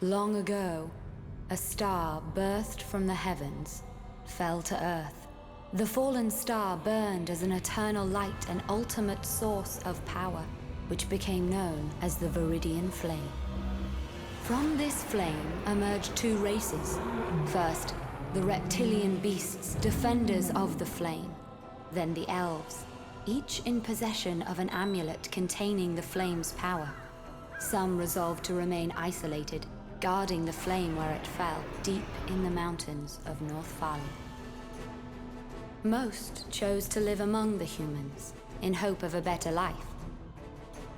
Long ago, a star birthed from the heavens, fell to Earth. The fallen star burned as an eternal light and ultimate source of power, which became known as the Viridian Flame. From this flame emerged two races. First, the reptilian beasts, defenders of the flame. Then the elves, each in possession of an amulet containing the flame's power. Some resolved to remain isolated, guarding the flame where it fell, deep in the mountains of Norththalia. Most chose to live among the humans, in hope of a better life.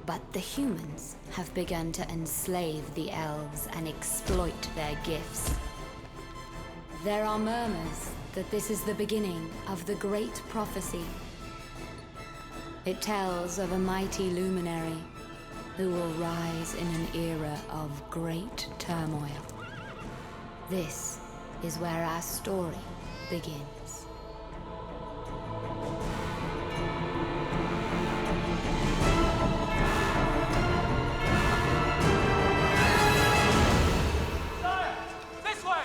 But the humans have begun to enslave the elves and exploit their gifts. There are murmurs that this is the beginning of the Great Prophecy. It tells of a mighty luminary who will rise in an era of great turmoil. This is where our story begins. Sire! This way!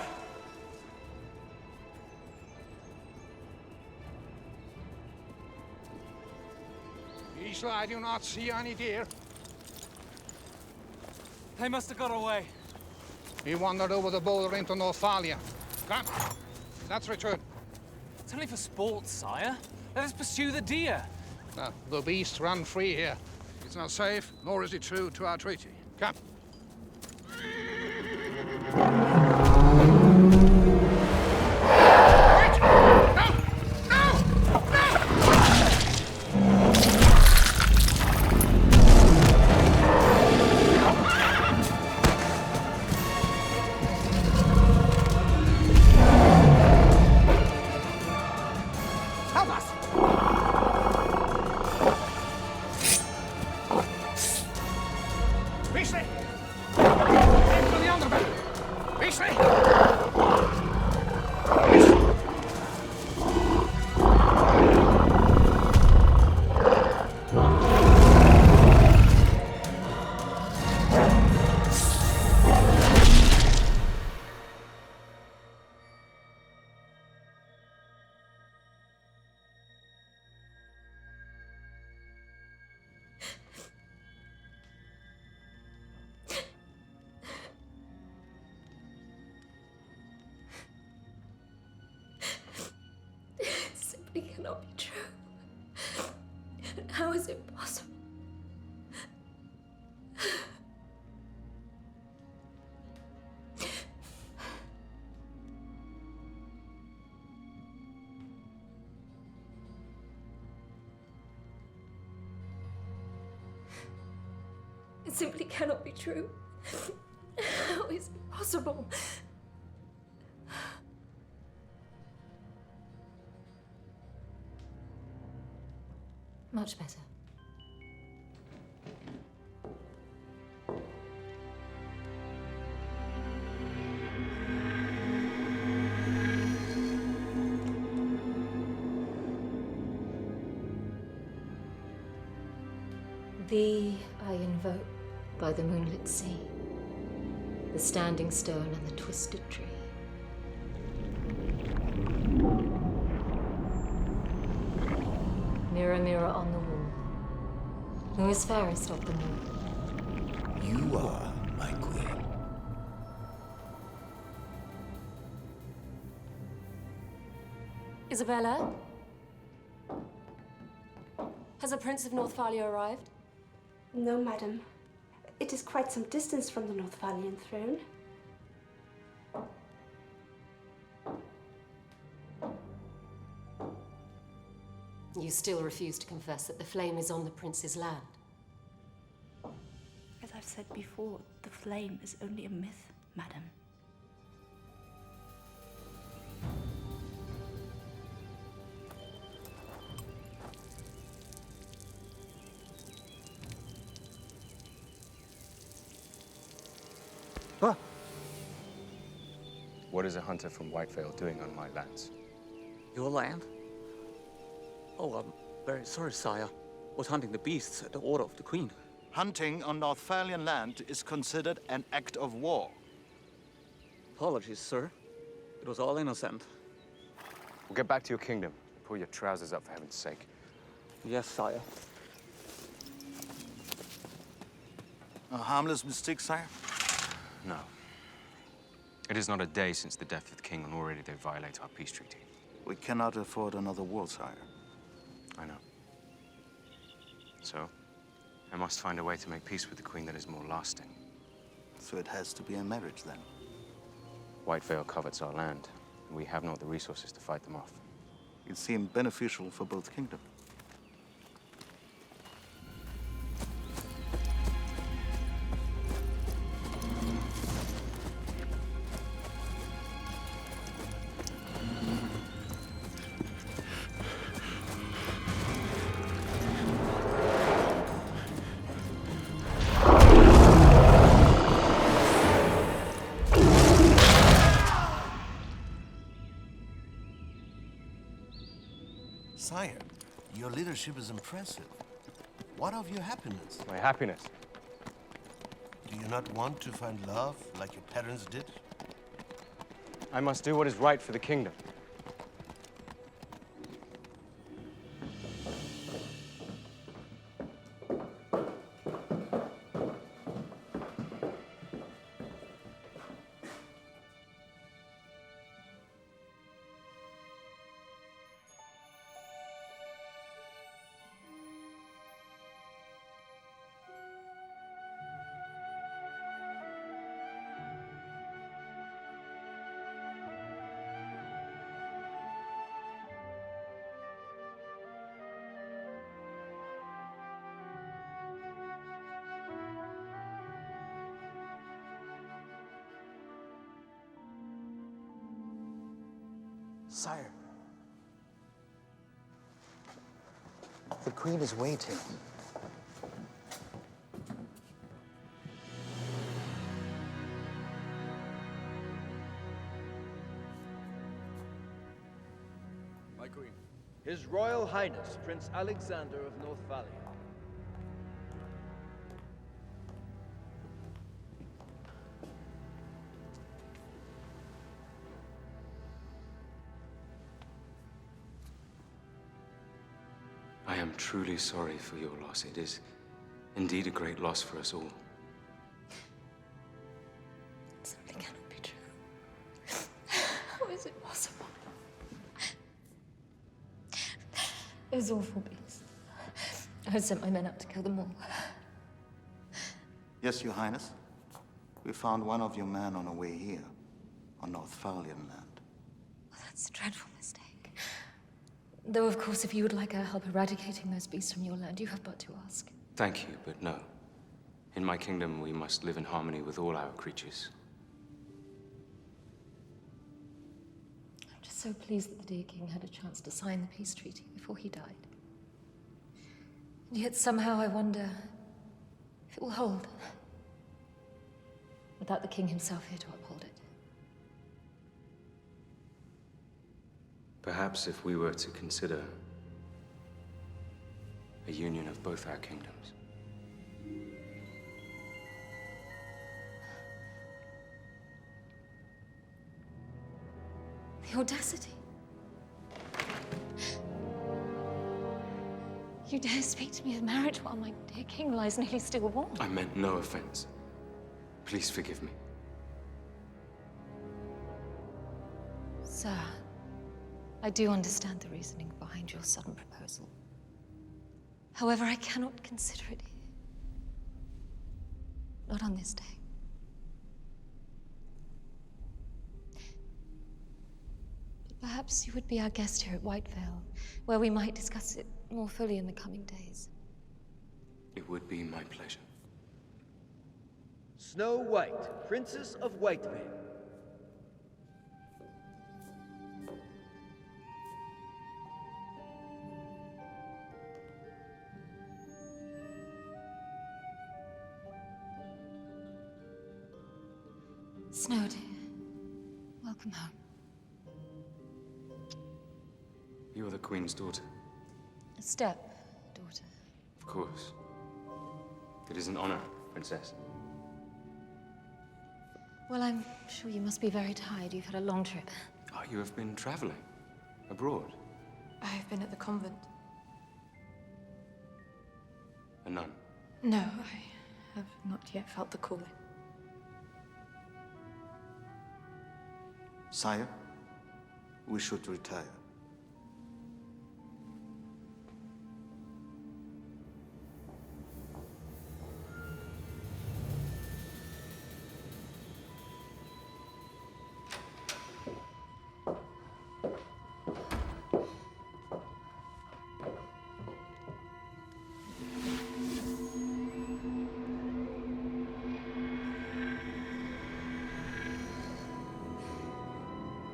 Isla, I do not see any deer. They must have got away. He wandered over the border into Northalia. Come, let's return. It's only for sport, sire. Let us pursue the deer. The beasts run free here. It's not safe, nor is it true to our treaty. Come. Wait! No! No! Help us! Beastly! Into the underbelly! Beastly! Simply cannot be true. How is it possible? It simply cannot be true. How is it possible? Much better. Thee I invoke by the moonlit sea, the standing stone and the twisted tree. Mirror, mirror on the wall, who is fairest of them all? You are, my queen. Isabella? Has the Prince of Northalia arrived? No, madam. It is quite some distance from the Northvalian throne. You still refuse to confess that the flame is on the prince's land. As I've said before, the flame is only a myth, madam. What is a hunter from Whitevale doing on my lands? Your land? Oh, I'm very sorry, sire. Was hunting the beasts at the order of the queen. Hunting on Northvalian land is considered an act of war. Apologies, sir. It was all innocent. Well, get back to your kingdom. Pull your trousers up, for heaven's sake. Yes, sire. A harmless mistake, sire? No. It is not a day since the death of the king, and already they violate our peace treaty. We cannot afford another war, sire. I know. So, I must find a way to make peace with the queen that is more lasting. So it has to be a marriage, then. White Vale covets our land, and we have not the resources to fight them off. It seemed beneficial for both kingdoms. Sire, your leadership is impressive. What of your happiness? My happiness? Do you not want to find love like your parents did? I must do what is right for the kingdom. Sire, the Queen is waiting. My Queen. His Royal Highness, Prince Alexander of Northalia. I am truly sorry for your loss. It is indeed a great loss for us all. It simply cannot be true. How is it possible? Those awful beasts. I have sent my men out to kill them all. Yes, Your Highness. We found one of your men on our way here, on Northfalian land. Oh, that's a dreadful mistake. Though, of course, if you would like our help eradicating those beasts from your land, you have but to ask. Thank you, but no. In my kingdom, we must live in harmony with all our creatures. I'm just so pleased that the dear king had a chance to sign the peace treaty before he died. And yet somehow I wonder if it will hold, without the king himself here to uphold it. Perhaps if we were to consider a union of both our kingdoms. The audacity. You dare speak to me of marriage while my dear king lies nearly still warm. I meant no offense. Please forgive me. Sir, I do understand the reasoning behind your sudden proposal. However, I cannot consider it here. Not on this day. But perhaps you would be our guest here at White Vale, where we might discuss it more fully in the coming days. It would be my pleasure. Snow White, Princess of White Vale. Snow, dear. Welcome home. You're the Queen's daughter. A step-daughter. Of course. It is an honor, Princess. Well, I'm sure you must be very tired. You've had a long trip. Oh, you have been traveling? Abroad? I've been at the convent. A nun? No, I have not yet felt the calling. Sire, we should retire.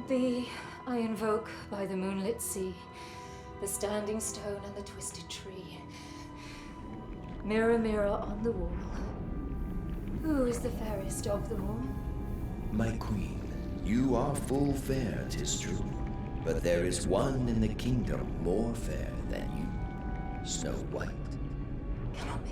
Thee I invoke by the moonlit sea, the standing stone and the twisted tree. Mirror, mirror on the wall, who is the fairest of them all? My queen, you are full fair, 'tis true, but there is one in the kingdom more fair than you, Snow White. Cannot be.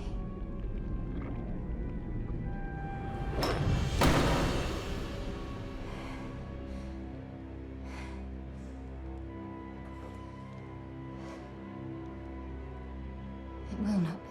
It will not be.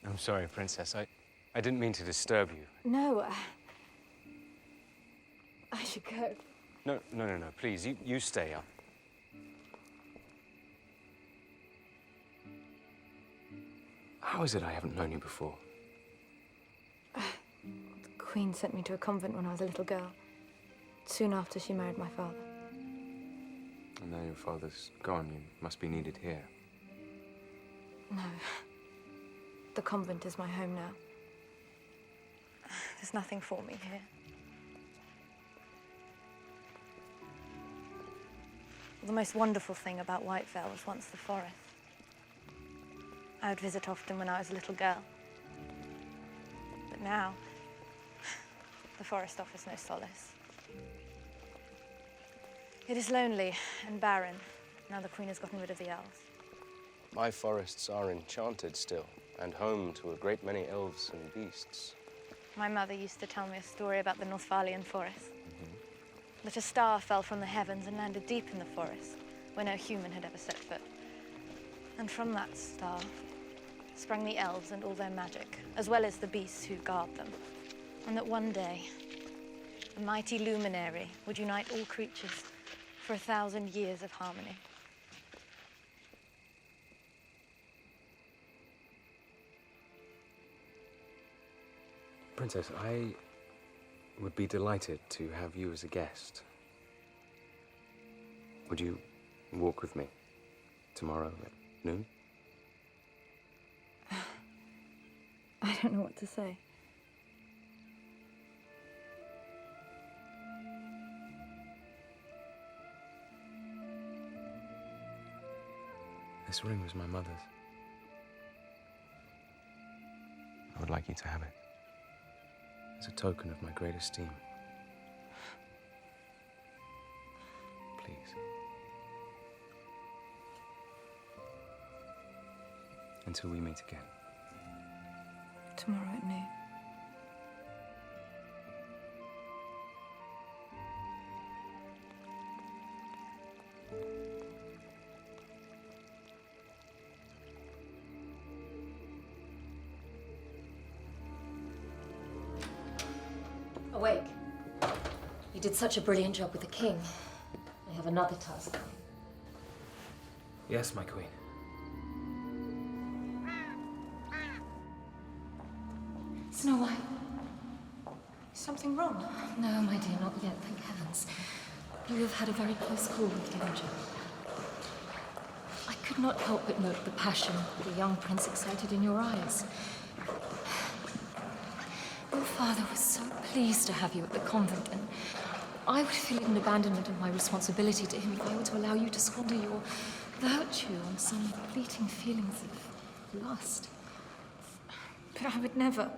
I'm sorry, Princess. I didn't mean to disturb you. No, I should go. No. Please, you stay up. How is it I haven't known you before? The Queen sent me to a convent when I was a little girl, soon after she married my father. And now your father's gone. You must be needed here. No. The convent is my home now. There's nothing for me here. The most wonderful thing about Whitevale was once the forest. I would visit often when I was a little girl. But now, the forest offers no solace. It is lonely and barren, now the Queen has gotten rid of the elves. My forests are enchanted still, and home to a great many elves and beasts. My mother used to tell me a story about the Northvalian forest. That a star fell from the heavens and landed deep in the forest, where no human had ever set foot. And from that star sprang the elves and all their magic, as well as the beasts who guard them. And that one day, a mighty luminary would unite all creatures for 1,000 years of harmony. Princess, I would be delighted to have you as a guest. Would you walk with me tomorrow at noon? I don't know what to say. This ring was my mother's. I would like you to have it as a token of my great esteem. Please. Until we meet again. Tomorrow at noon. Awake. You did such a brilliant job with the king. I have another task. Yes, my queen. Snow White. Is something wrong? No, my dear, not yet, thank heavens. You have had a very close call with Danger. I could not help but note the passion the young prince excited in your eyes. Your father was so pleased to have you at the convent, and I would feel an abandonment of my responsibility to him if I were to allow you to squander your virtue on some fleeting feelings of lust. But I would never.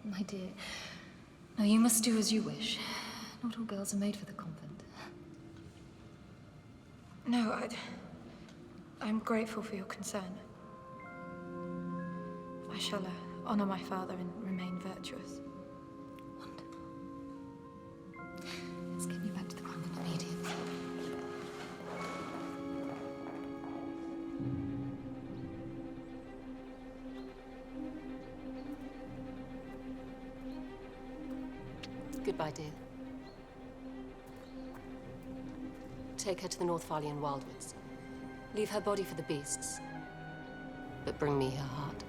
My dear, no, you must do as you wish. Not all girls are made for the convent. No, I'm grateful for your concern. I shall honor my father and remain virtuous. Wonderful. Let's get you back to the convent immediately. Goodbye, dear. Take her to the Northfalian Wildwoods. Leave her body for the beasts, but bring me her heart.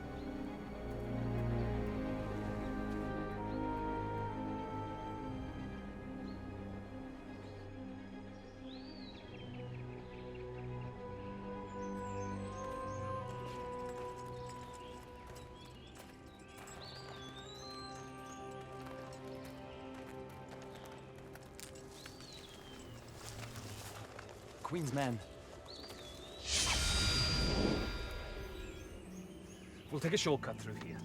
Queen's men. We'll take a shortcut through here.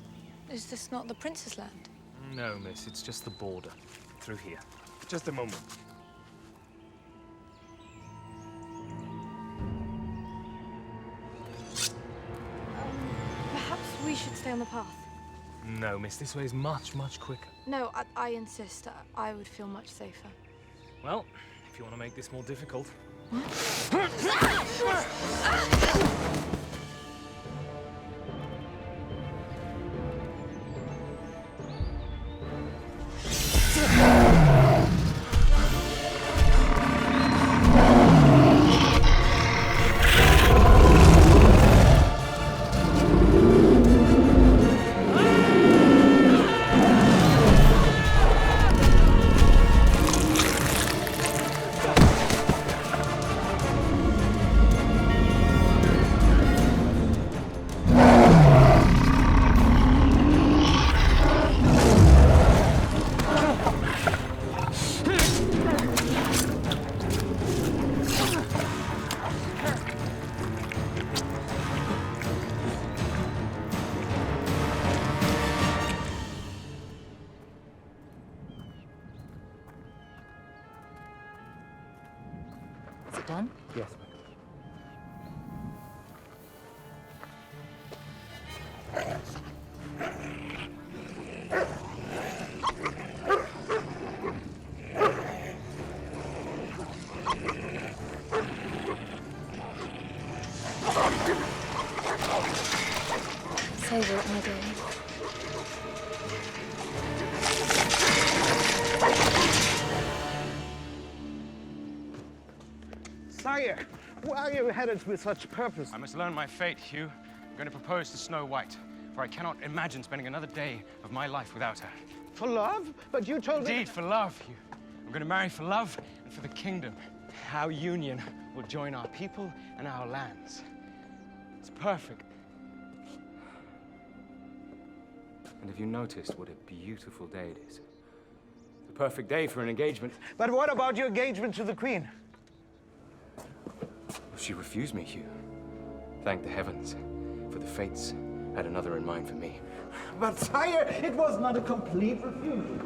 Is this not the prince's land? No, miss, it's just the border. Through here. Just a moment. Perhaps we should stay on the path. No, miss, this way is much, much quicker. No, I insist. I would feel much safer. Well, if you want to make this more difficult. Is it done? Yes. Savor it, my dear. Sire, where are you headed with such purpose? I must learn my fate, Hugh. I'm going to propose to Snow White, for I cannot imagine spending another day of my life without her. For love? But you told me... Indeed, for love, Hugh. I'm going to marry for love and for the kingdom. Our union will join our people and our lands. It's perfect. And have you noticed what a beautiful day it is? It's a perfect day for an engagement. But what about your engagement to the Queen? She refused me, Hugh. Thank the heavens, for the fates had another in mind for me. But sire, it was not a complete refusal.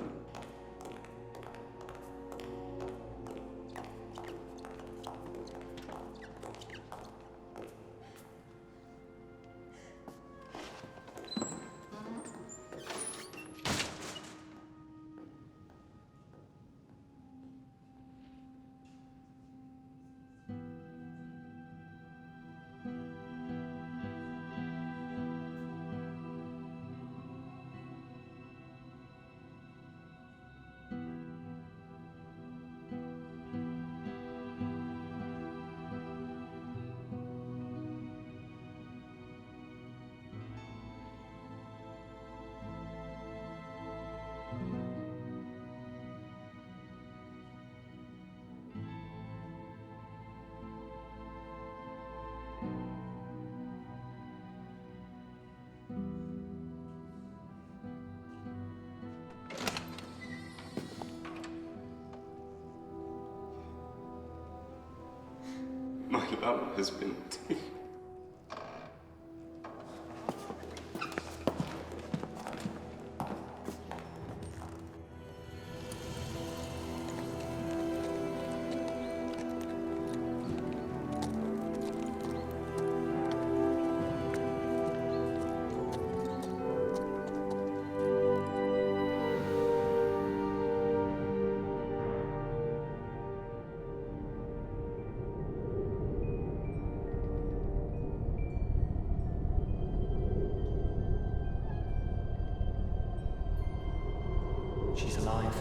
My love has been taken. She's alive.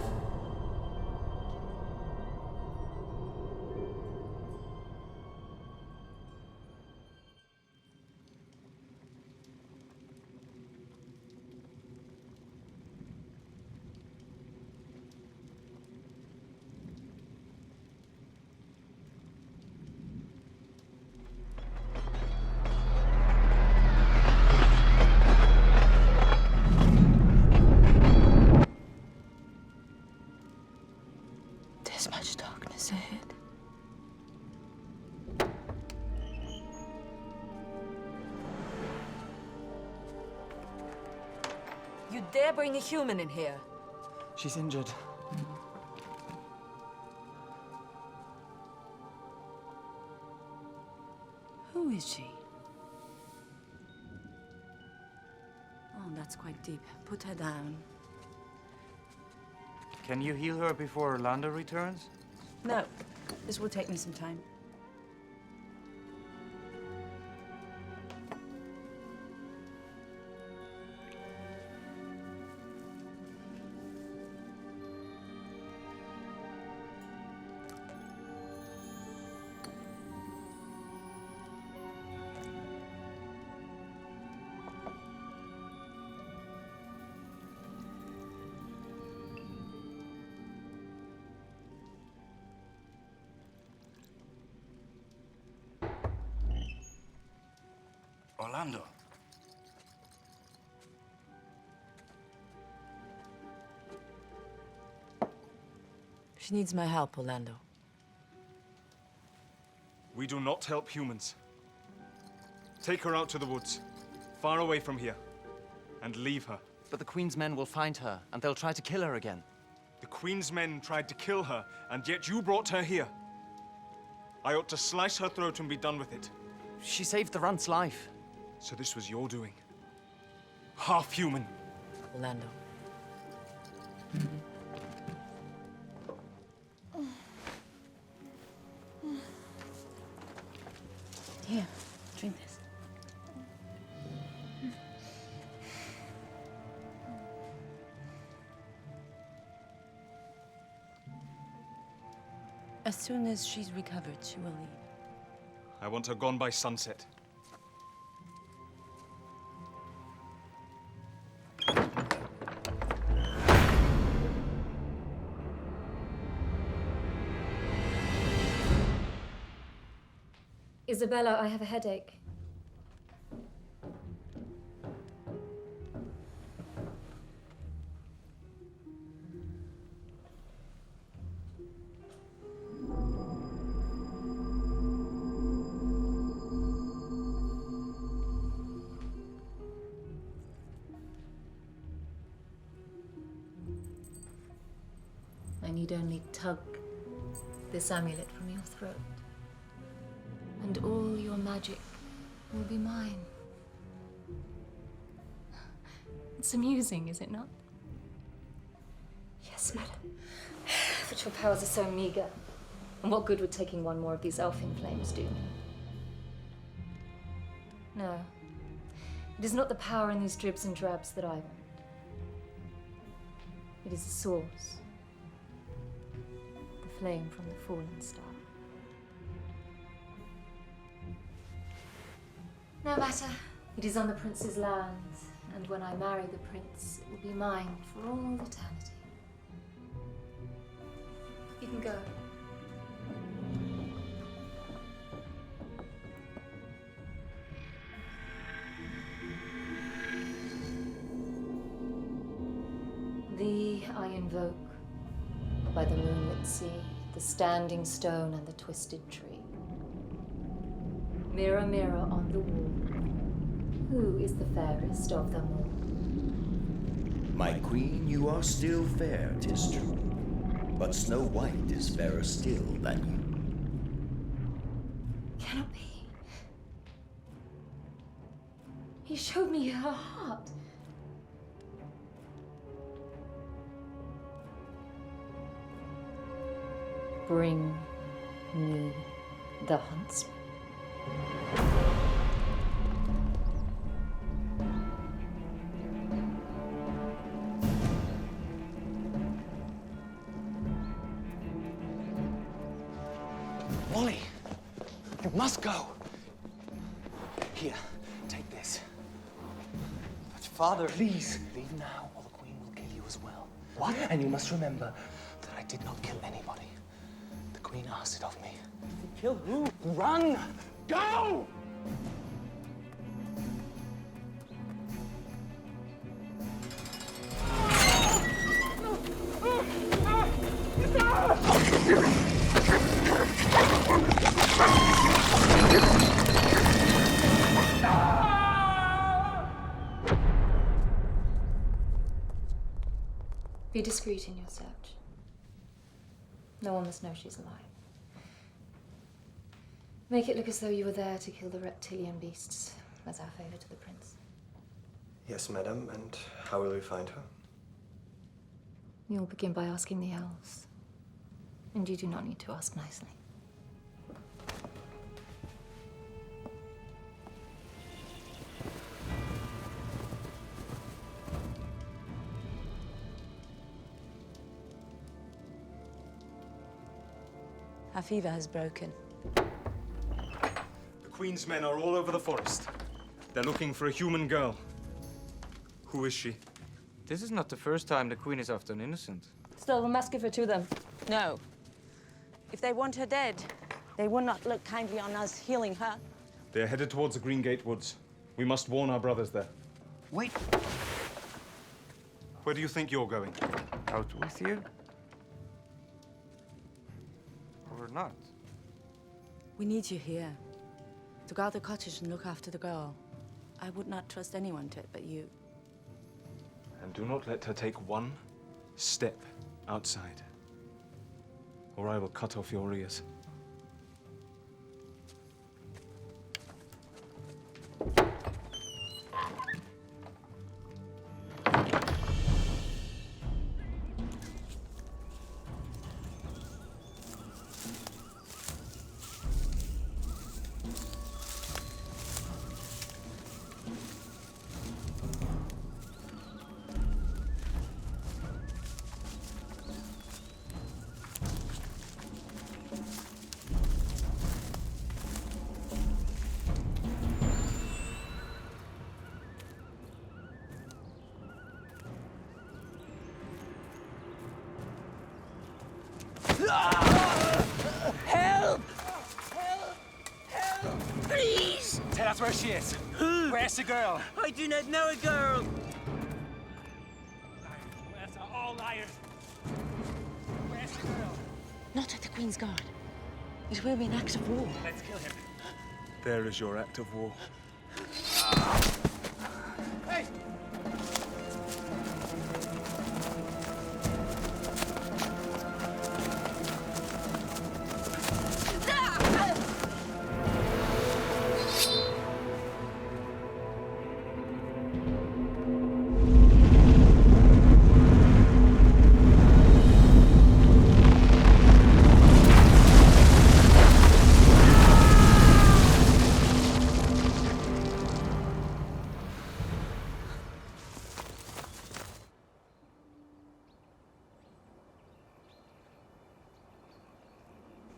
There's much darkness ahead. You dare bring a human in here? She's injured. Who is she? Oh, that's quite deep. Put her down. Can you heal her before Orlando returns? No, this will take me some time. Orlando. She needs my help, Orlando. We do not help humans. Take her out to the woods, far away from here, and leave her. But the Queen's men will find her, and they'll try to kill her again. The Queen's men tried to kill her, and yet you brought her here. I ought to slice her throat and be done with it. She saved the Runt's life. So this was your doing? Half human. Orlando. Here, drink this. As soon as she's recovered, she will leave. I want her gone by sunset. Isabella, I have a headache. I need only tug this amulet from your throat, and all your magic will be mine. It's amusing, is it not? Yes, madam. But your powers are so meager. And what good would taking one more of these elfin flames do me? No. It is not the power in these dribs and drabs that I want. It is the source. The flame from the fallen star. No matter. It is on the prince's lands, and when I marry the prince, it will be mine for all eternity. You can go. Thee I invoke, by the moonlit sea, the standing stone and the twisted tree. Mirror, mirror on the wall, who is the fairest of them all? My queen, you are still fair, 'tis true. But Snow White is fairer still than you. Cannot be. He showed me her heart. Bring me the huntsman. Wally, you must go. Here, take this. But father... Please, leave now or the Queen will kill you as well. What? And you must remember that I did not kill anybody. The Queen asked it of me. Kill who? Run! Go! Be discreet in your search. No one must know she's alive. Make it look as though you were there to kill the reptilian beasts as our favor to the prince. Yes, madam. And how will we find her? You'll begin by asking the elves. And you do not need to ask nicely. Our fever has broken. The Queen's men are all over the forest. They're looking for a human girl. Who is she? This is not the first time the Queen is after an innocent. Still, we must give her to them. No. If they want her dead, they will not look kindly on us healing her. They're headed towards the Green Gate Woods. We must warn our brothers there. Wait. Where do you think you're going? Out with you? Or not? We need you here. To guard the cottage and look after the girl. I would not trust anyone to it but you. And do not let her take one step outside, or I will cut off your ears. Help! Help! Help! Please! Tell us where she is. Who? Where's the girl? I do not know a girl. Liars. Where's all liars? Where's the girl? Not at the Queen's Guard. It will be an act of war. Let's kill him. There is your act of war. Hey!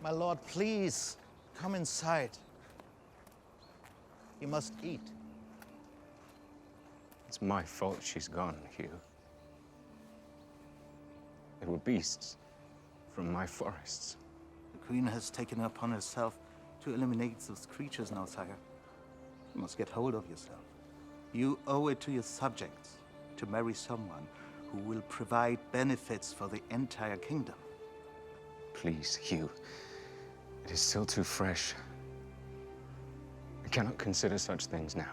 My lord, please, come inside. You must eat. It's my fault she's gone, Hugh. They were beasts from my forests. The Queen has taken upon herself to eliminate those creatures now, sire. You must get hold of yourself. You owe it to your subjects to marry someone who will provide benefits for the entire kingdom. Please, Hugh. It is still too fresh. I cannot consider such things now.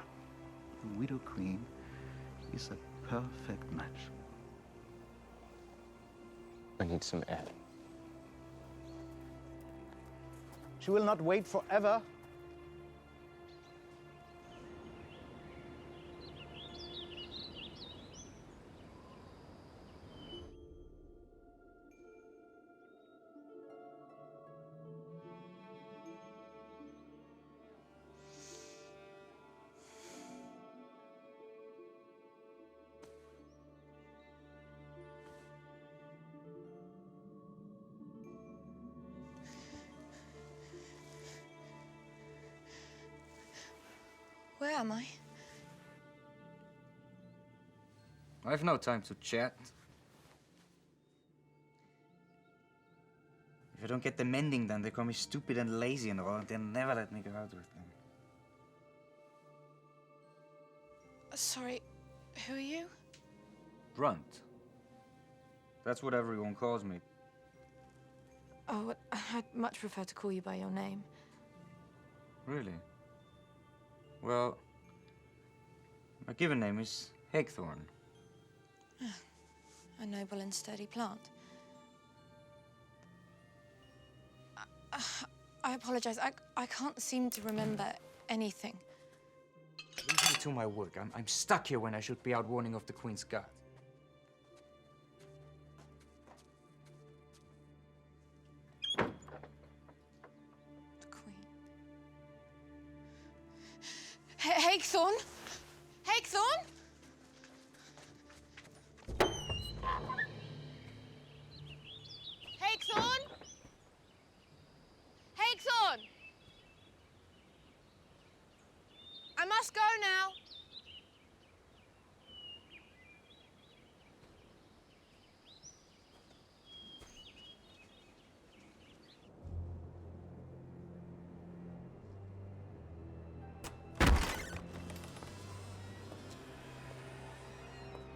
The Widow Queen is a perfect match. I need some air. She will not wait forever. Where am I? I've no time to chat. If I don't get the mending done, they call me stupid and lazy and all, and they'll never let me go out with them. Sorry, who are you? Brunt. That's what everyone calls me. Oh, I'd much prefer to call you by your name. Really? Well, my given name is Hagthorn. A noble and sturdy plant. I apologize. I can't seem to remember anything. Leave me to my work. I'm stuck here when I should be out warning of the Queen's Guard. Hagthorn? Hagthorn? Hagthorn? Hagthorn! I must go now.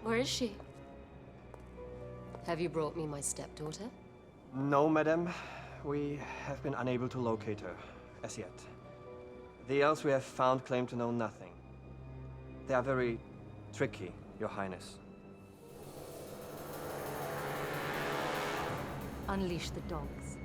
Where is she? Have you brought me my stepdaughter? No, madam. We have been unable to locate her, as yet. The elves we have found claim to know nothing. They are very tricky, Your Highness. Unleash the dogs.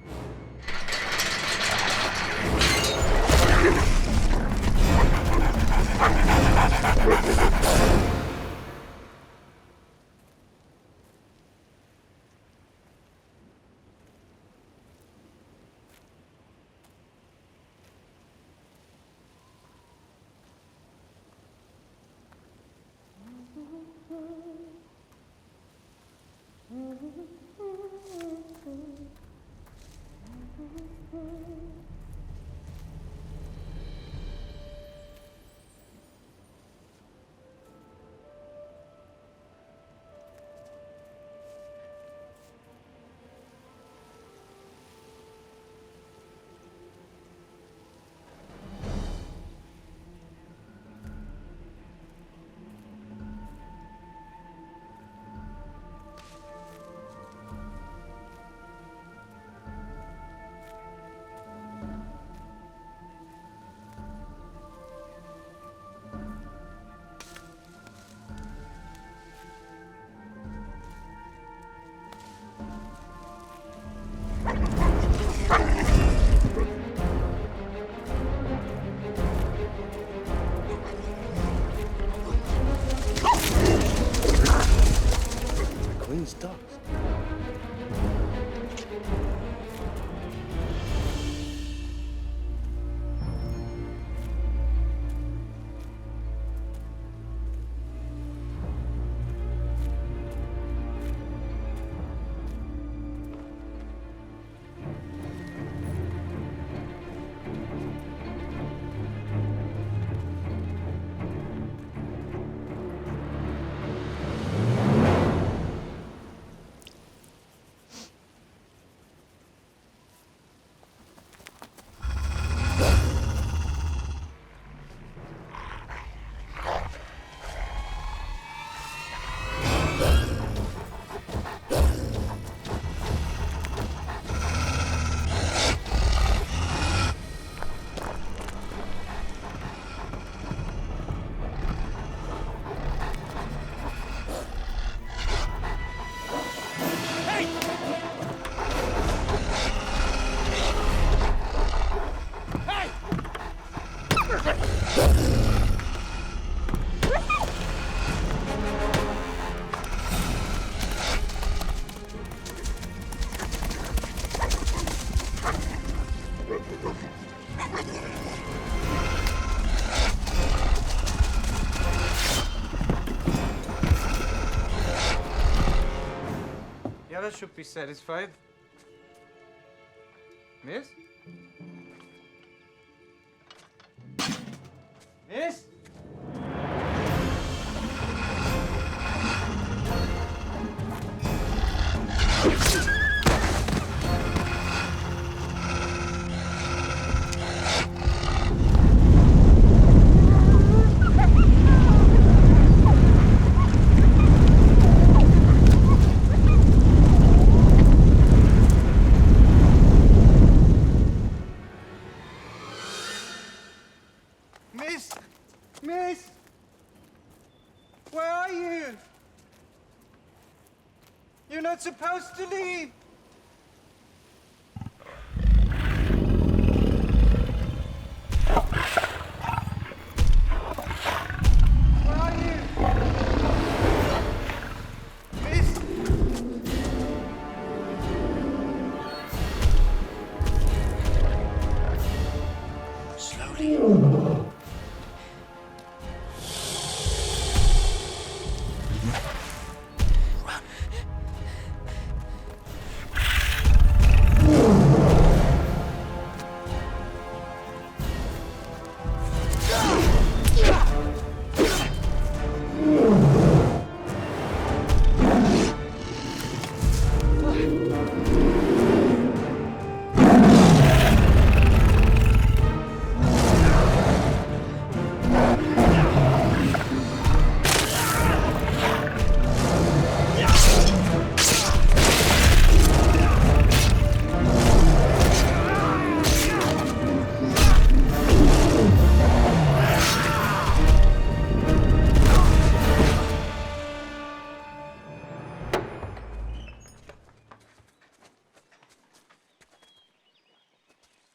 The others should be satisfied. Miss? Miss? Miss! Miss! Where are you? You're not supposed to leave! Where are you? Miss! Slowly.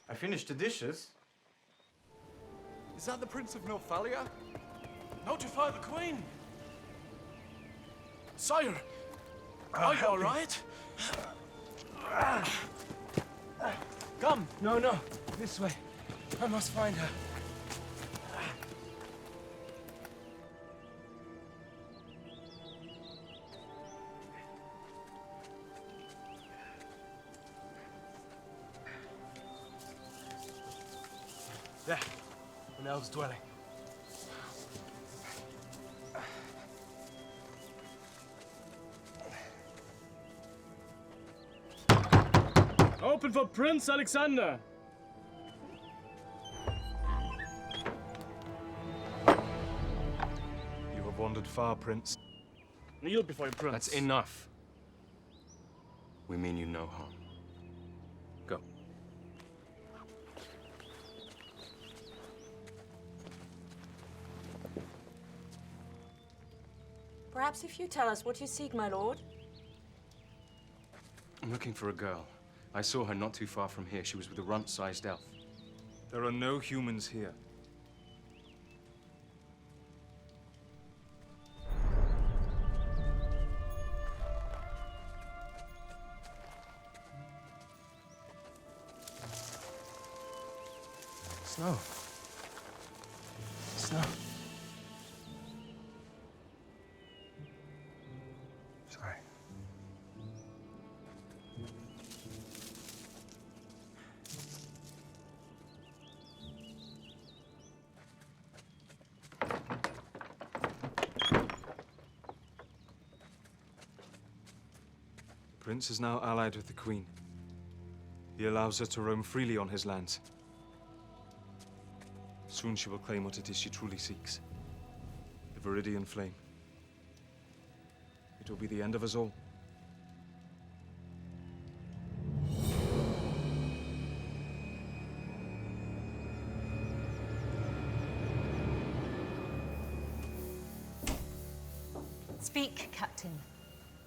I finished the dishes. Is that the Prince of Northalia? Notify the Queen! Sire! Are you alright? Come! No, this way. I must find her. There, an elf's dwelling. Open for Prince Alexander! You have wandered far, Prince. Kneel before your prince. That's enough. We mean you no harm. Go. Perhaps if you tell us what you seek, my lord. I'm looking for a girl. I saw her not too far from here. She was with a runt-sized elf. There are no humans here. Snow. Snow. Sorry. The Prince is now allied with the Queen. He allows her to roam freely on his lands. Soon she will claim what it is she truly seeks. The Viridian Flame. It will be the end of us all. Speak, Captain.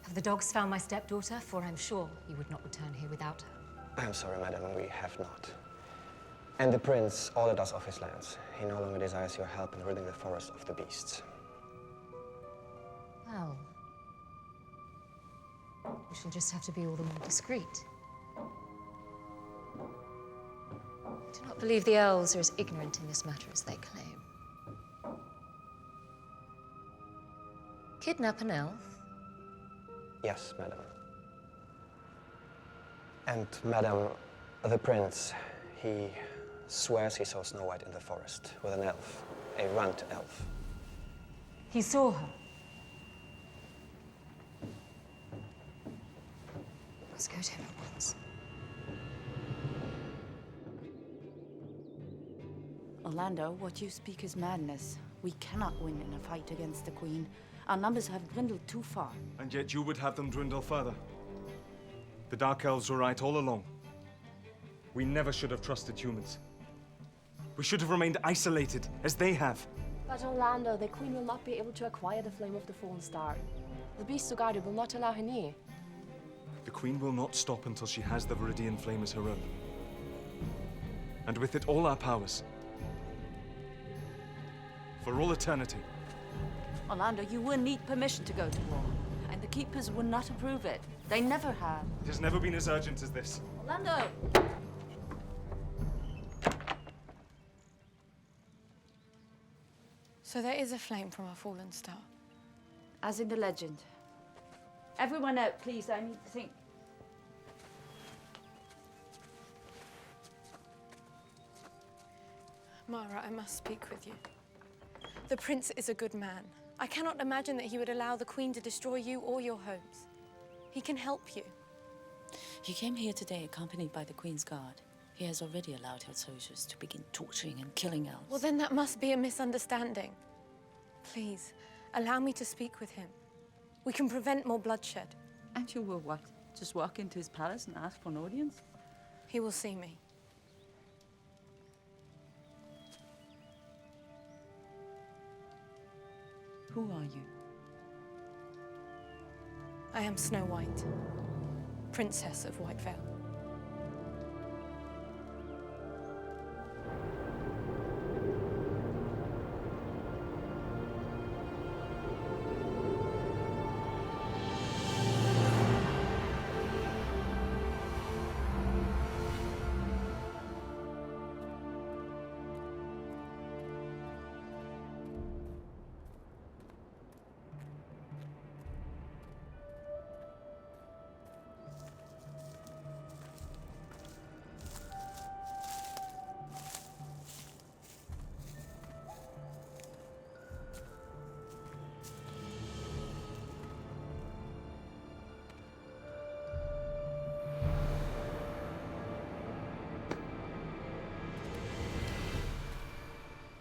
Have the dogs found my stepdaughter? For I'm sure you would not return here without her. I am sorry, madam, we have not. And the prince ordered us off his lands. He no longer desires your help in ridding the forest of the beasts. Well, we shall just have to be all the more discreet. I do not believe the elves are as ignorant in this matter as they claim. Kidnap an elf? Yes, madam. And, madam, the prince, he swears he saw Snow White in the forest with an elf, a runt elf. He saw her? Let's go to him at once. Orlando, what you speak is madness. We cannot win in a fight against the Queen. Our numbers have dwindled too far. And yet you would have them dwindle further. The Dark Elves were right all along. We never should have trusted humans. We should have remained isolated, as they have. But Orlando, the Queen will not be able to acquire the Flame of the Fallen Star. The Beasts of Guard will not allow her near. The Queen will not stop until she has the Viridian Flame as her own. And with it, all our powers. For all eternity. Orlando, you will need permission to go to war. And the Keepers will not approve it. They never have. It has never been as urgent as this. Orlando! So there is a flame from a fallen star. As in the legend. Everyone out, please. I need to think. Mara, I must speak with you. The prince is a good man. I cannot imagine that he would allow the Queen to destroy you or your homes. He can help you. He came here today accompanied by the Queen's Guard. He has already allowed her soldiers to begin torturing and killing elves. Well, then that must be a misunderstanding. Please, allow me to speak with him. We can prevent more bloodshed. And you will what? Just walk into his palace and ask for an audience? He will see me. Who are you? I am Snow White, Princess of White Vale.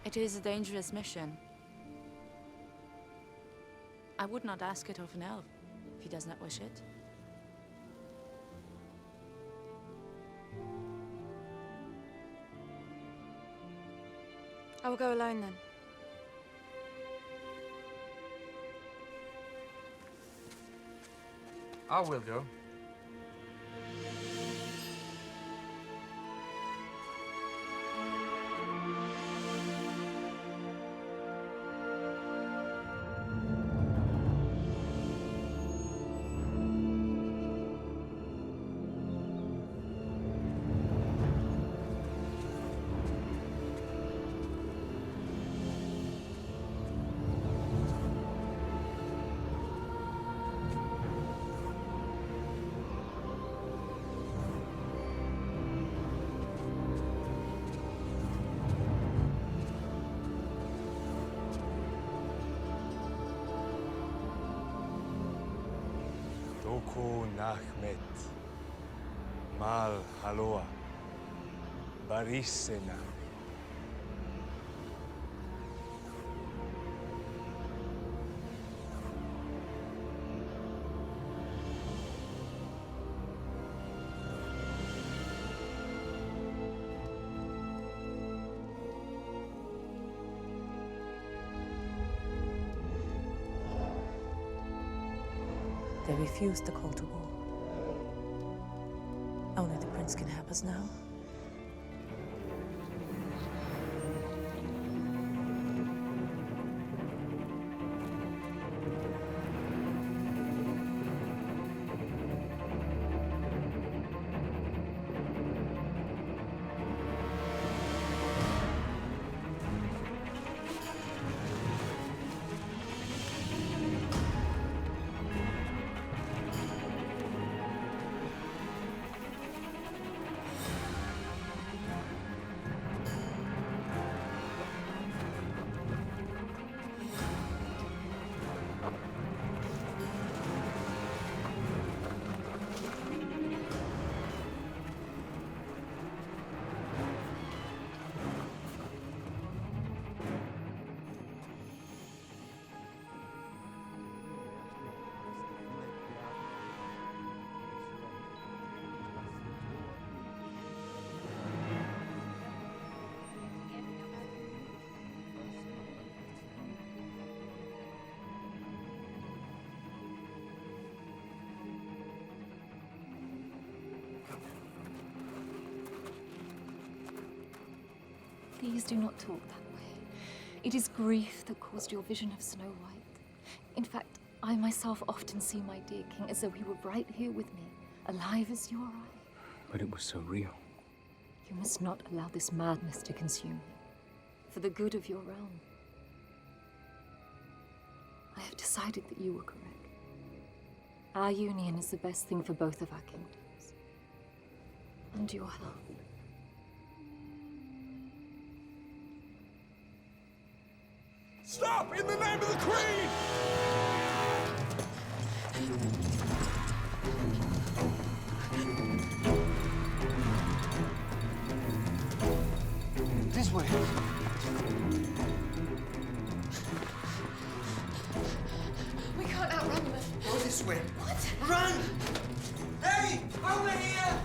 It is a dangerous mission. I would not ask it of an elf if he does not wish it. I will go alone then. I will go. Doko Nachmet, Mal Haloa, Barisena. They refused the call to war. Only the prince can help us now. Please do not talk that way. It is grief that caused your vision of Snow White. In fact, I myself often see my dear king as though he were right here with me, alive as you or I. But it was so real. You must not allow this madness to consume you, for the good of your realm. I have decided that you were correct. Our union is the best thing for both of our kingdoms. And your health. Stop! In the name of the Queen! This way. We can't outrun them. Go this way. What? Run! Hey! Over here!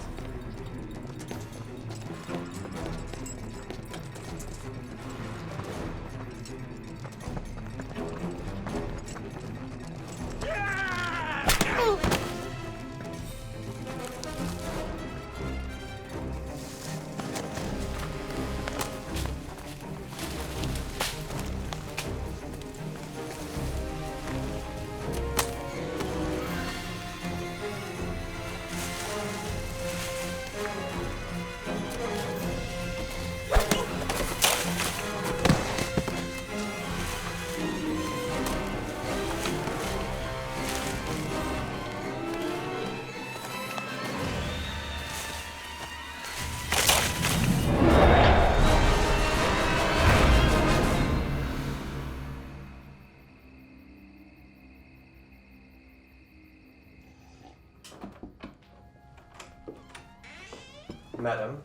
Madam,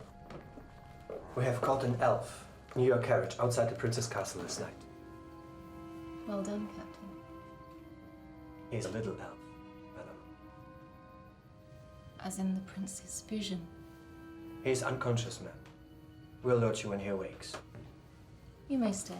we have caught an elf near your carriage outside the prince's castle this night. Well done, Captain. He is a little elf, madam. As in the prince's vision. He is unconscious, ma'am. We'll alert you when he awakes. You may stay.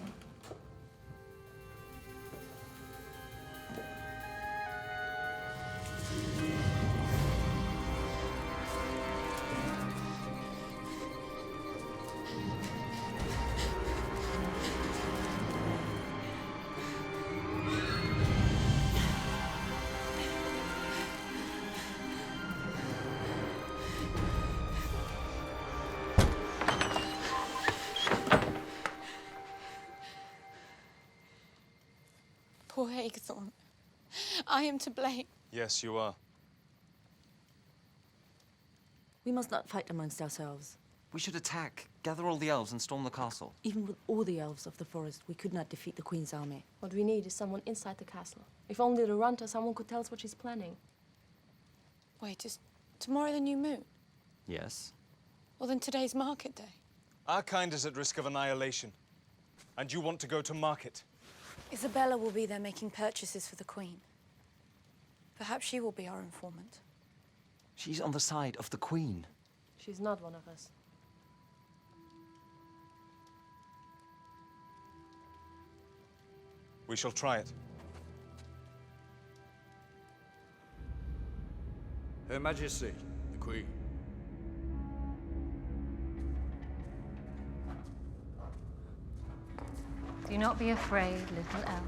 Poor Hagethorn. I am to blame. Yes, you are. We must not fight amongst ourselves. We should attack, gather all the elves and storm the castle. Even with all the elves of the forest, we could not defeat the Queen's army. What we need is someone inside the castle. If only the Runter, someone could tell us what she's planning. Wait, is tomorrow the new moon? Yes. Well, then today's market day. Our kind is at risk of annihilation. And you want to go to market? Isabella will be there making purchases for the Queen. Perhaps she will be our informant. She's on the side of the Queen. She's not one of us. We shall try it. Her Majesty, the Queen. Do not be afraid, little elf.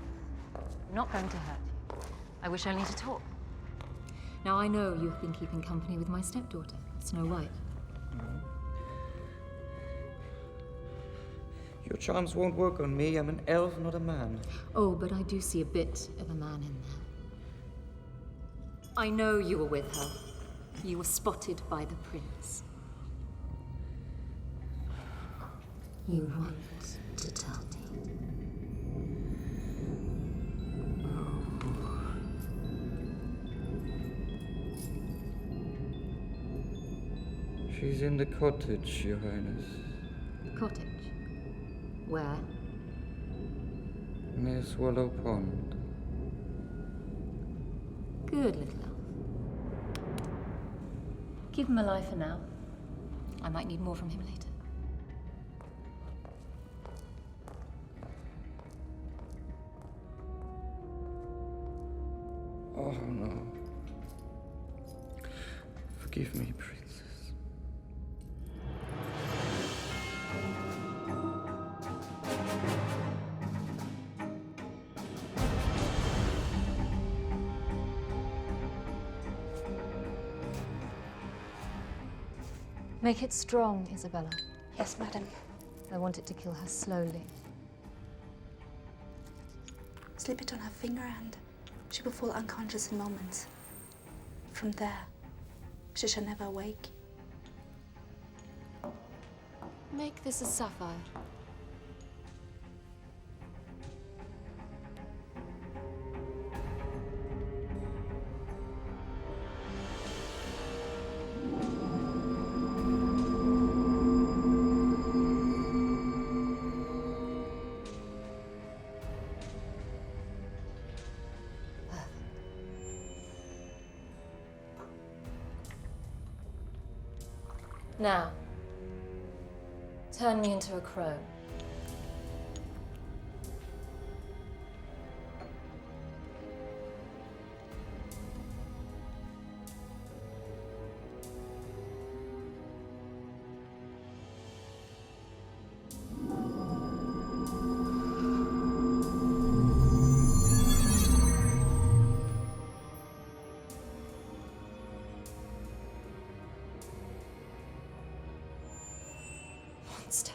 I'm not going to hurt you. I wish only to talk. Now, I know you have been keeping company with my stepdaughter, Snow White. Your charms won't work on me. I'm an elf, not a man. Oh, but I do see a bit of a man in there. I know you were with her. You were spotted by the prince. You want to tell me? She's in the cottage, Your Highness. Cottage? Where? Near Swallow Pond. Good little elf. Keep him alive for now. I might need more from him later. Oh, no. Forgive me, Princess. Make it strong, Isabella. Yes, madam. I want it to kill her slowly. Slip it on her finger and she will fall unconscious in moments. From there, she shall never awake. Make this a sapphire. Now, turn me into a crow. Monster.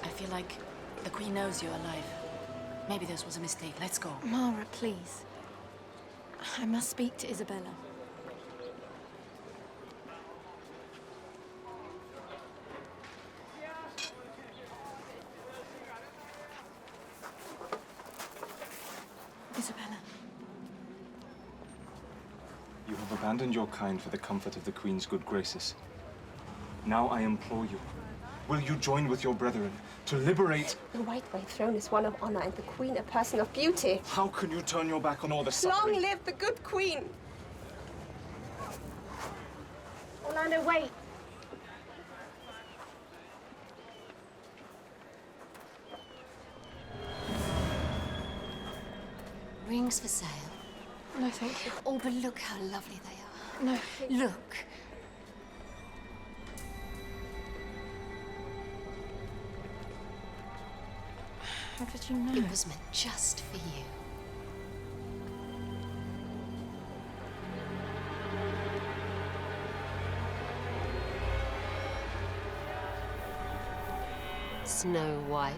I feel like the Queen knows you're alive. Maybe this was a mistake. Let's go. Mara, please. I must speak to Isabella. Isabella. You have abandoned your kind for the comfort of the Queen's good graces. Now I implore you, will you join with your brethren to liberate... The White White Throne is one of honor and the Queen a person of beauty. How can you turn your back on all the Long suffering? live the good Queen! Orlando, wait! Rings for sale. No, thank you. Oh, but look how lovely they are. No. Look. How did you know? It was meant just for you. Snow White.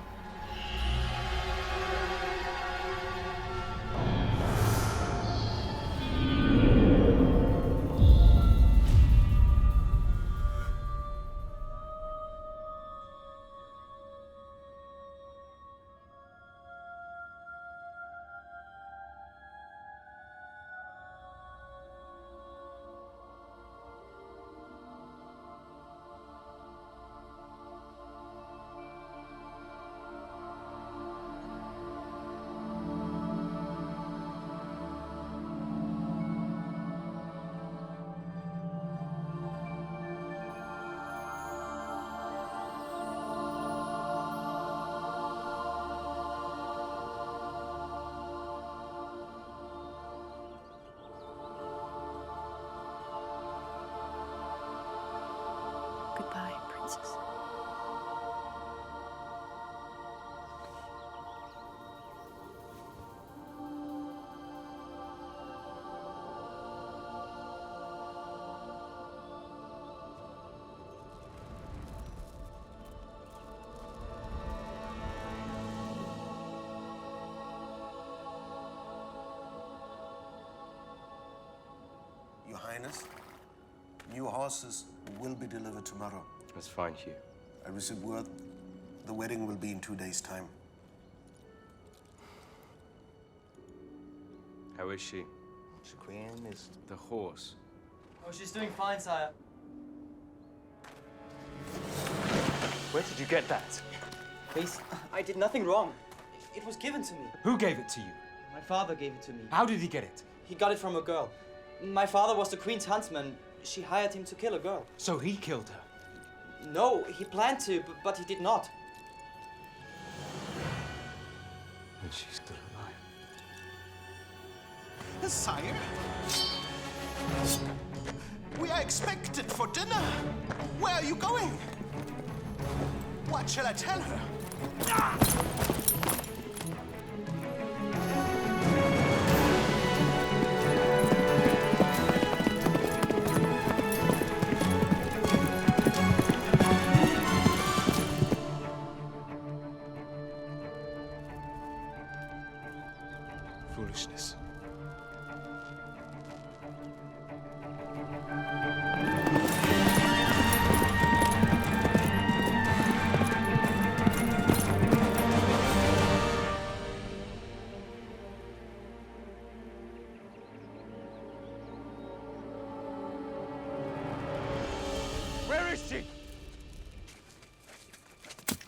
Goodbye, princess. Your Highness, new horses will be delivered tomorrow. That's fine, Hugh. I received word the wedding will be in 2 days' time. How is she? The Queen is... The horse. Oh, she's doing fine, sire. Where did you get that? Please, I did nothing wrong. It was given to me. Who gave it to you? My father gave it to me. How did he get it? He got it from a girl. My father was the queen's huntsman. She hired him to kill a girl. So he killed her? No, he planned to, but he did not. And she's still alive. Sire? We are expected for dinner. Where are you going? What shall I tell her? Foolishness. Where is she?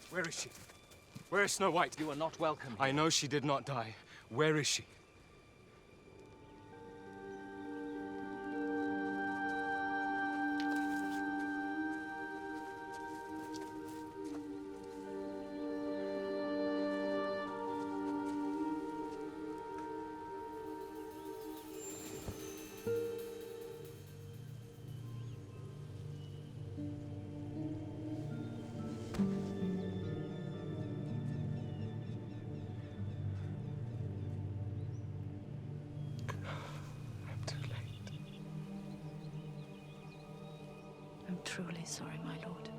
Where is she? Where is Snow White? You are not welcome. I know she did not die. Where is she? I'm truly sorry, my lord.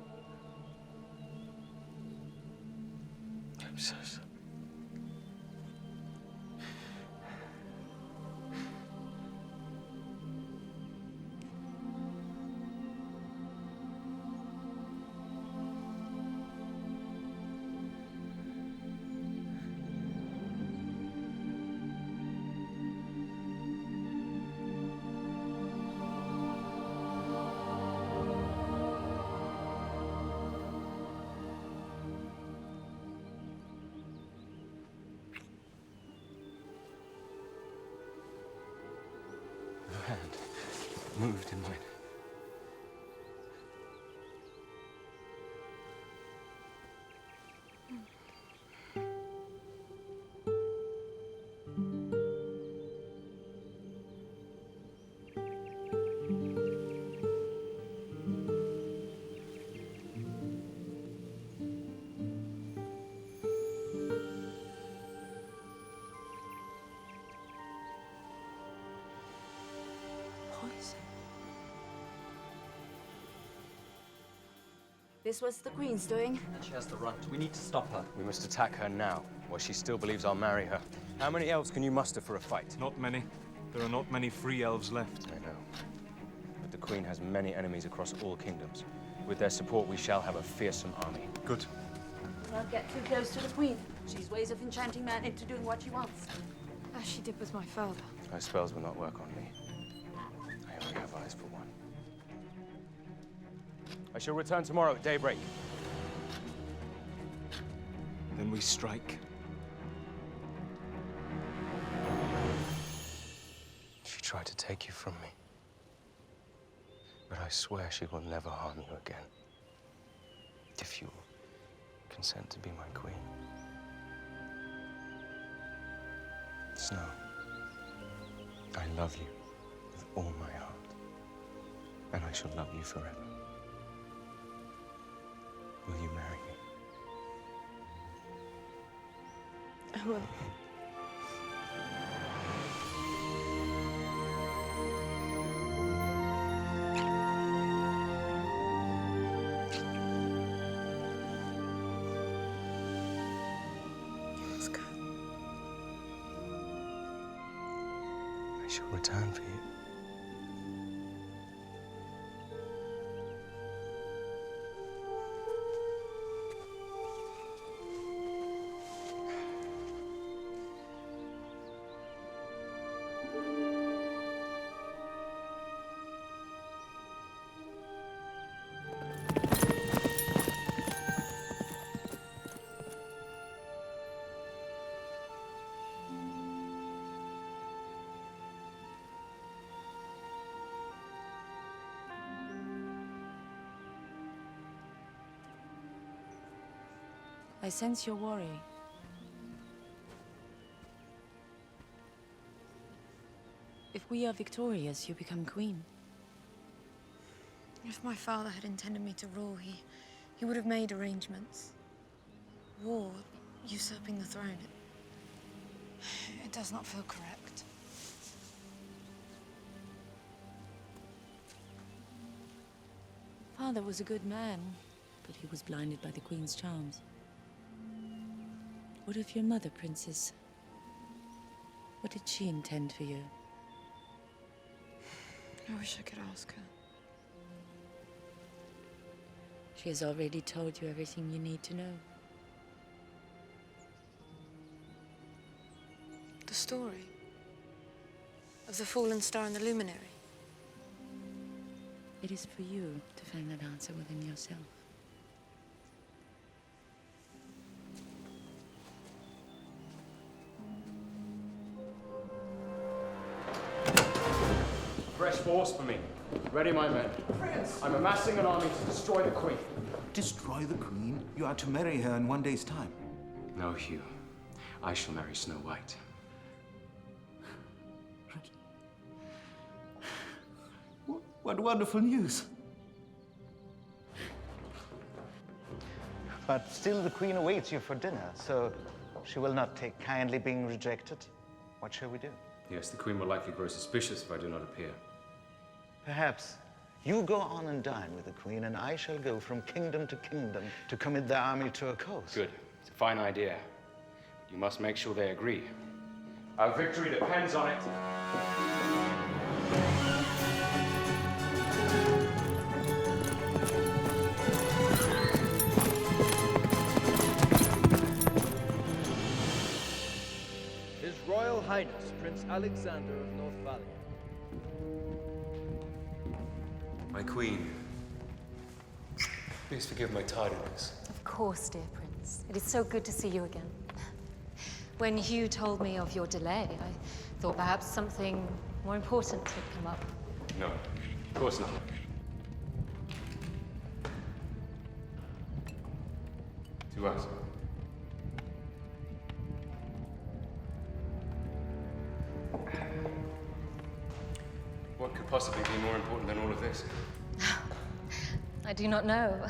I'm so sorry. Her hand moved in mine. Poison. This was the Queen's doing. She has the runt. We need to stop her. We must attack her now, while she still believes I'll marry her. How many elves can you muster for a fight? Not many. There are not many free elves left. I know. But the Queen has many enemies across all kingdoms. With their support, we shall have a fearsome army. Good. Don't get too close to the Queen. She's ways of enchanting man into doing what she wants. As she did with my father. Her spells will not work on me. I only have eyes for one. I shall return tomorrow at daybreak. Then we strike. She tried to take you from me. But I swear she will never harm you again. If you will consent to be my queen. Snow, I love you with all my heart. And I shall love you forever. Will you marry me? I will. I shall return for you. I sense your worry. If we are victorious, you become queen. If my father had intended me to rule, he would have made arrangements. War, usurping the throne, it does not feel correct. Father was a good man, but he was blinded by the queen's charms. What of your mother, princess? What did she intend for you? I wish I could ask her. She has already told you everything you need to know. The story of the fallen star and the luminary. It is for you to find that answer within yourself. Fresh force for me. Ready, my men. Prince! I'm amassing an army to destroy the Queen. Destroy the Queen? You are to marry her in 1 day's time. No, Hugh. I shall marry Snow White. What wonderful news. But still the Queen awaits you for dinner, so she will not take kindly being rejected. What shall we do? Yes, the Queen will likely grow suspicious if I do not appear. Perhaps you go on and dine with the Queen, and I shall go from kingdom to kingdom to commit the army to a cause. Good. It's a fine idea. But you must make sure they agree. Our victory depends on it. His Royal Highness, Prince Alexander of Northalia. My queen, please forgive my tardiness. Of course, dear Prince. It is so good to see you again. When Hugh told me of your delay, I thought perhaps something more important had come up. No, of course not. To us. What could possibly be more important than all of this? I do not know.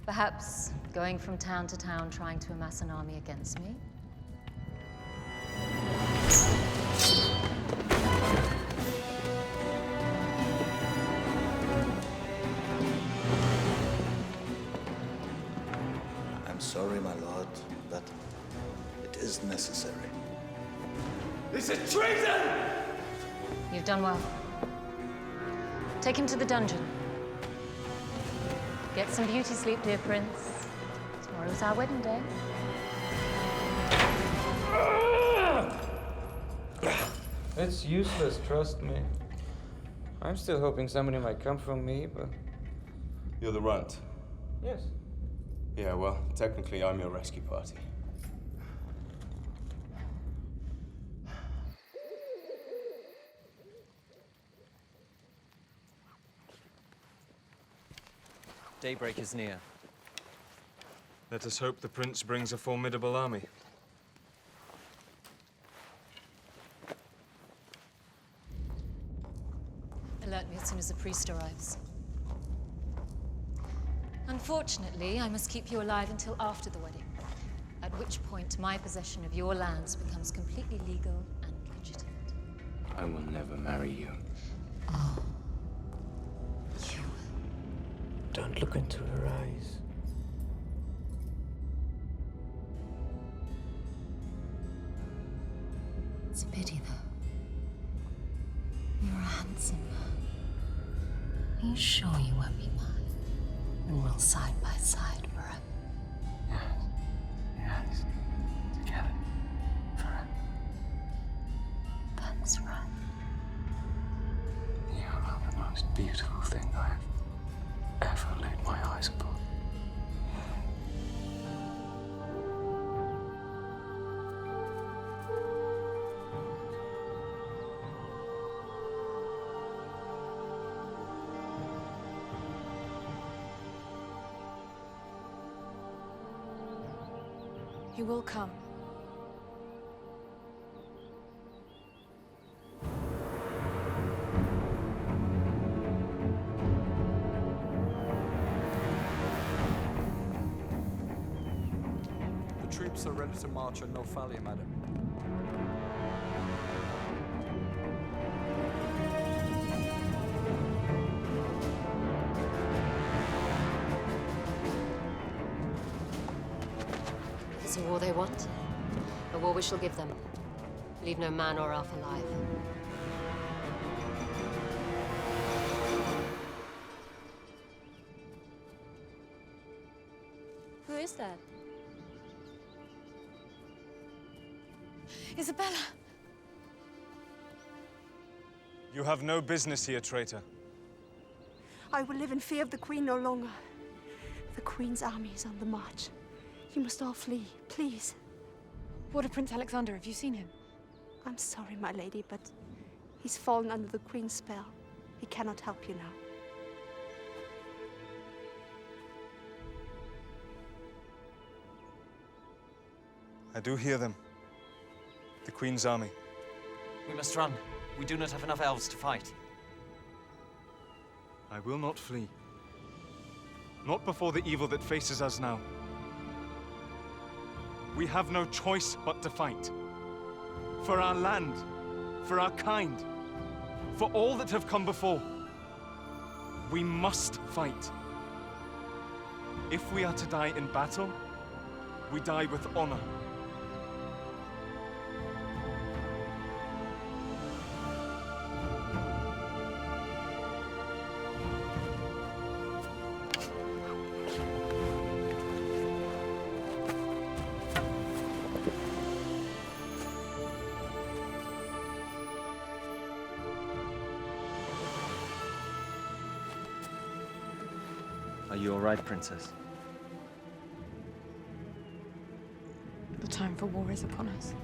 Perhaps going from town to town trying to amass an army against me? I'm sorry, my lord, but it is necessary. This is treason! You've done well. Take him to the dungeon. Get some beauty sleep, dear Prince. Tomorrow's our wedding day. It's useless, trust me. I'm still hoping somebody might come from me, but... You're the runt. Yes. Yeah, well, technically I'm your rescue party. Daybreak is near. Let us hope the prince brings a formidable army. Alert me as soon as the priest arrives. Unfortunately, I must keep you alive until after the wedding, at which point my possession of your lands becomes completely legal and legitimate. I will never marry you. Oh. Don't look into her eyes. It's a pity, though. You're a handsome man. Are you sure you won't be mine? And we'll side by side forever. Yes. Together. Forever. That's right. You are the most beautiful thing I have ever laid my eyes upon. He will come. The troops are ready to march on Northalia, madam. Is a war they want? A war we shall give them. Leave no man or elf alive. Who is that? Isabella! You have no business here, traitor. I will live in fear of the Queen no longer. The Queen's army is on the march. You must all flee, please. What of Prince Alexander? Have you seen him? I'm sorry, my lady, but he's fallen under the Queen's spell. He cannot help you now. I do hear them. The Queen's army. We must run. We do not have enough elves to fight. I will not flee. Not before the evil that faces us now. We have no choice but to fight. For our land, for our kind, for all that have come before. We must fight. If we are to die in battle, we die with honor. Are you all right, Princess? The time for war is upon us.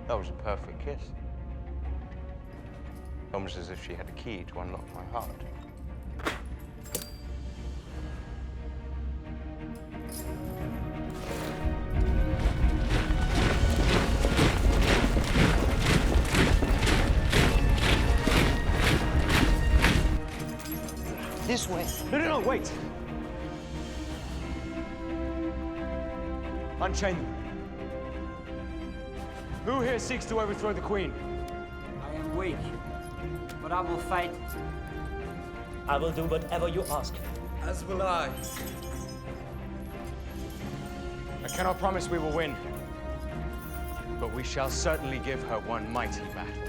That was a perfect kiss. Almost as if she had a key to unlock my heart. This way. No, wait! Unchain them. Who here seeks to overthrow the Queen? I am weak, but I will fight. I will do whatever you ask. As will I. I cannot promise we will win, but we shall certainly give her one mighty battle.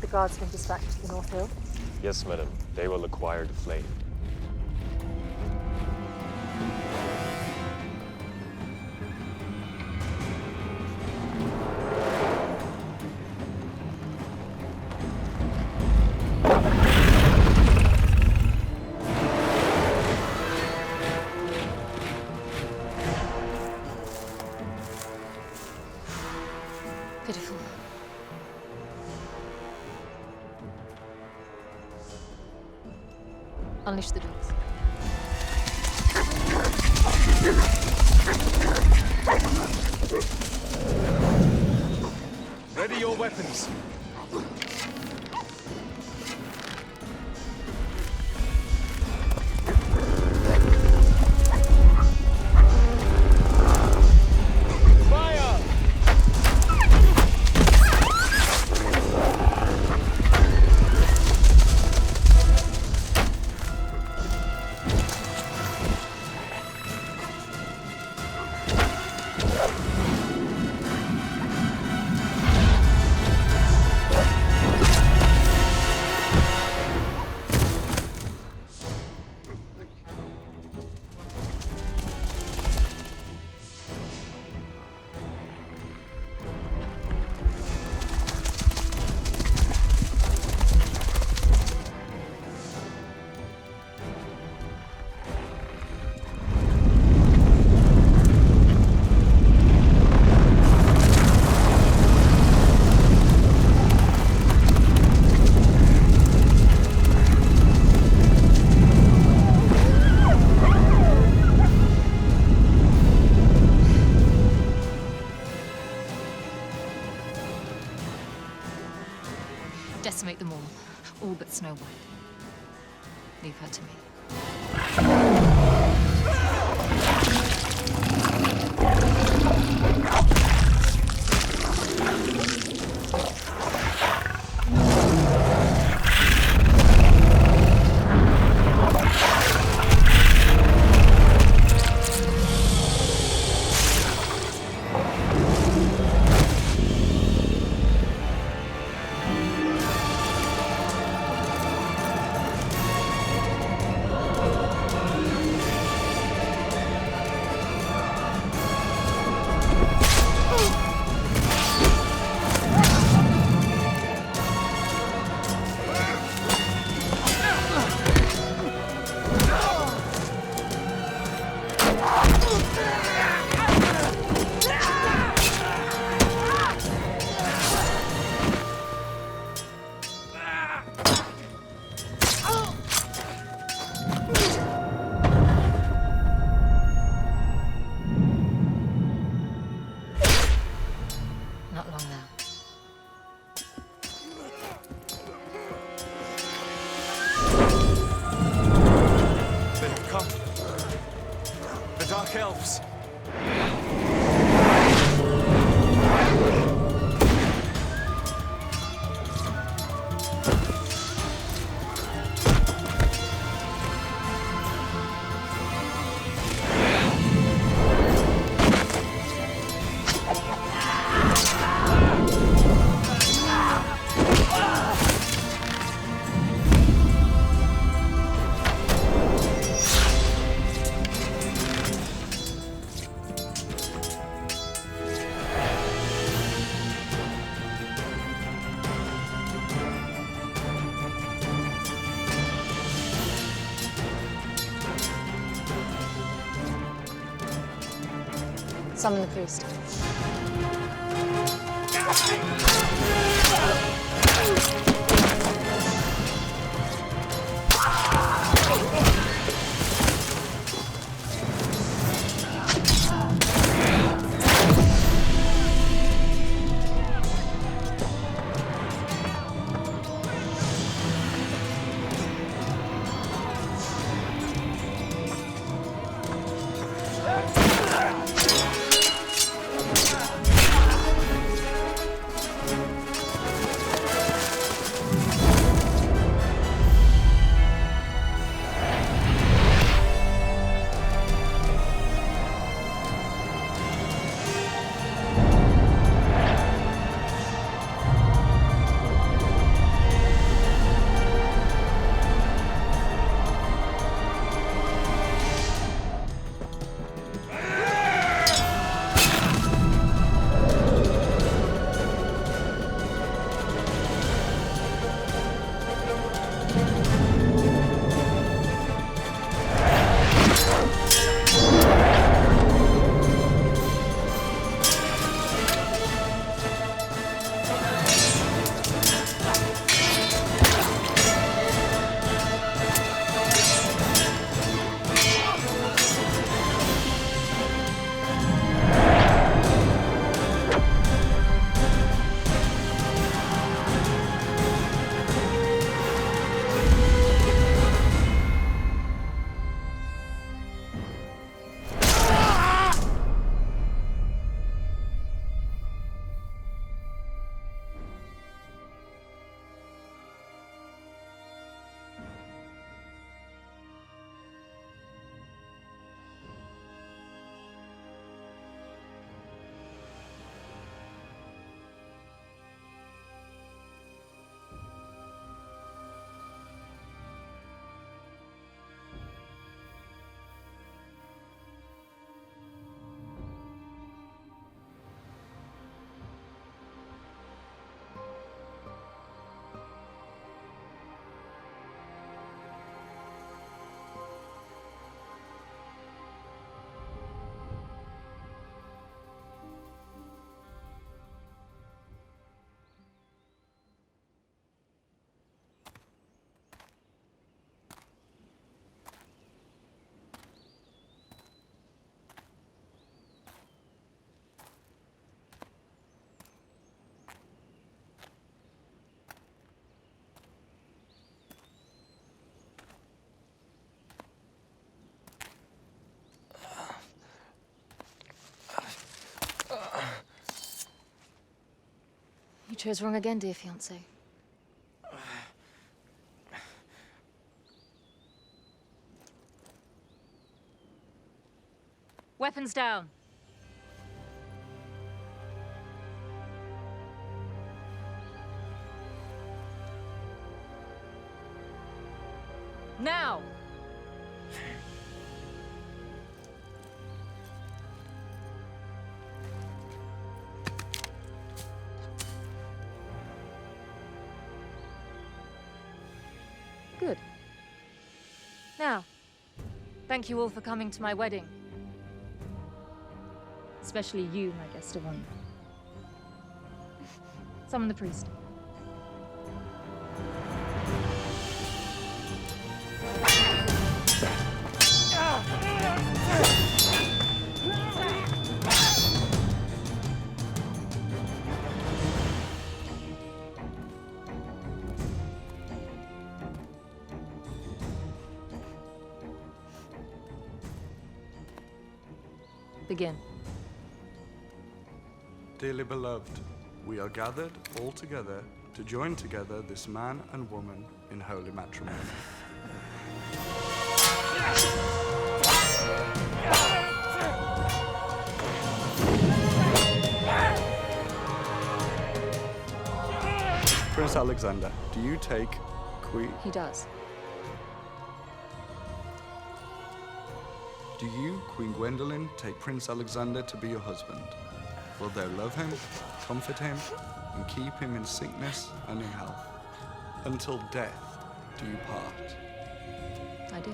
The guards been dispatched to the North Hill? Yes, madam. They will acquire the flame. Pitiful. Unleash the dogs. Ready your weapons. Snow White. Leave her to me. Not long now. They have come. The Dark Elves. Summon the priest. chose wrong again, dear fiancé. Weapons down. Now! Good. Now, thank you all for coming to my wedding. Especially you, my guest of honor. Summon the priest. Begin. Dearly beloved, we are gathered all together to join together this man and woman in holy matrimony. Prince Alexander, do you take Queen? He does. Do you, Queen Gwendolyn, take Prince Alexander to be your husband? Will thou love him, comfort him, and keep him in sickness and in health? Until death do you part? I do.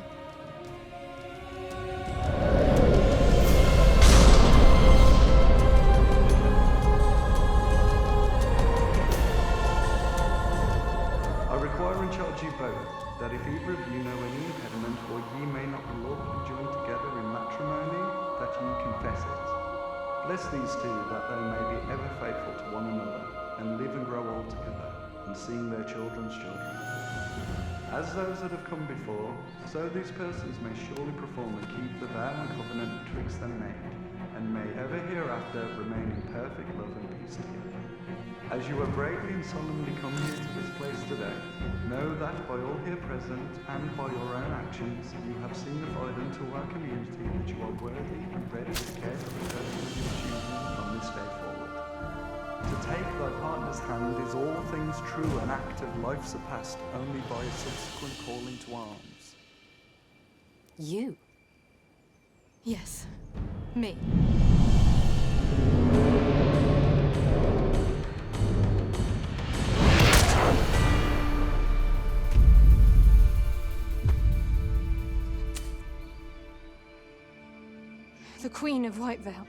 I require and charge you both that if either of you know any impediment, or ye may not be lawfully joined together in matrimony, that ye confess it. Bless these two, that they may be ever faithful to one another, and live and grow old together, and seeing their children's children. As those that have come before, so these persons may surely perform and keep the vow and covenant betwixt them made, and may ever hereafter remain in perfect love and peace together. As you have bravely and solemnly come here to this place today, know that by all here present and by your own actions, you have signified unto our community that you are worthy and ready to care for the person of your choosing from this day forward. To take thy partner's hand is all things true, an act of life surpassed only by a subsequent calling to arms. You? Yes, me. The Queen of Whitevale.